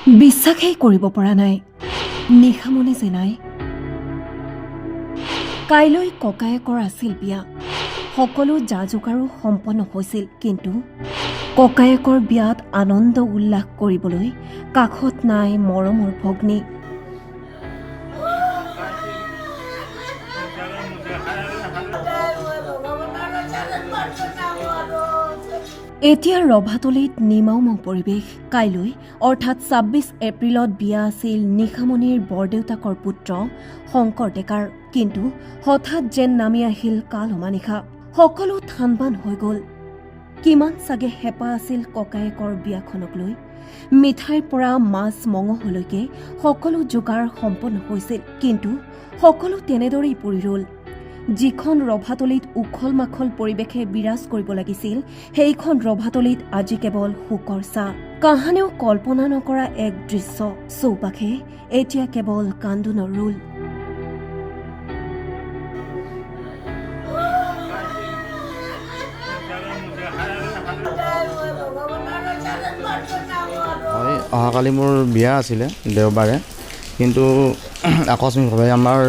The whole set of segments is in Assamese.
বিশ্বাসেই কৰিব পৰা নাই নিশামণি জেনাই কাইলৈ ককায়েকৰ আছিল বিয়া সকলো যা-যোগাৰো সম্পন্ন হৈছিল কিন্তু ককায়েকৰ বিয়াত আনন্দ উল্লাস কৰিবলৈ কাষত নাই মৰমৰ ভগ্নী এতিয়া ৰভাতলিত নিমাওমাও পৰিৱেশ কাইলৈ অৰ্থাৎ ২৬ এপ্ৰিলত বিয়া আছিল নিশামণিৰ বৰদেউতাকৰ পুত্ৰ শংকৰ ডেকাৰ কিন্তু হঠাৎ যেন নামি আহিল কাল অমানিশা সকলো থানবান হৈ গ'ল কিমান চাগে হেঁপাহ আছিল ককায়েকৰ বিয়াখনক লৈ মিঠাইৰ পৰা মাছ মঙহলৈকে সকলো যোগাৰ সম্পন্ন হৈছিল কিন্তু সকলো তেনেদৰেই পৰি ৰ'ল যিখন ৰভাতলিত উখল মাখল পৰিৱেশে বিৰাজ কৰিব লাগিছিল সেইখন ৰভাতলিত আজি কেৱল শোকৰ ছাঁ কাহানিও কল্পনা নকৰা এক দৃশ্য চৌপাশে এতিয়া কেৱল কান্দোনৰ ৰোল হয় অহাকালি মোৰ বিয়া আছিলে দেওবাৰে কিন্তু আকস্মিকভাৱে আমাৰ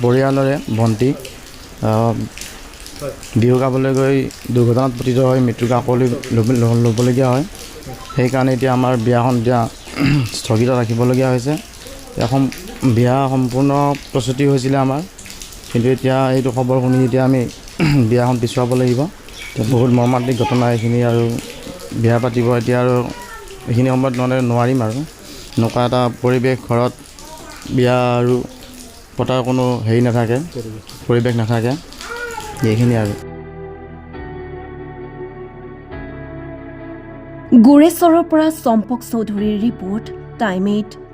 পৰিয়ালৰে ভণ্টি বিহু গাবলৈ গৈ দুৰ্ঘটনাত পতিত হৈ মৃত্যুক আকোৱালি ল'বলগীয়া হয় সেইকাৰণে এতিয়া আমাৰ বিয়াখন এতিয়া স্থগিত ৰাখিবলগীয়া হৈছে বিয়া সম্পূৰ্ণ প্ৰস্তুতি হৈছিলে আমাৰ কিন্তু এতিয়া এইটো খবৰ শুনি এতিয়া আমি বিয়াখন পিছুৱাব লাগিব বহুত মৰ্মান্তিক ঘটনা এইখিনি আৰু বিয়া পাতিব এতিয়া আৰু এইখিনি সময়ত নোৱাৰিম আৰু এনেকুৱা এটা পৰিৱেশ ঘৰত বিয়া আৰু পতাৰ কোনো হেৰি নাথাকে পৰিৱেশ নাথাকে এইখিনি আৰু গোৰেশ্বৰৰ পৰা চম্পক চৌধুৰীৰ ৰিপৰ্ট টাইম 8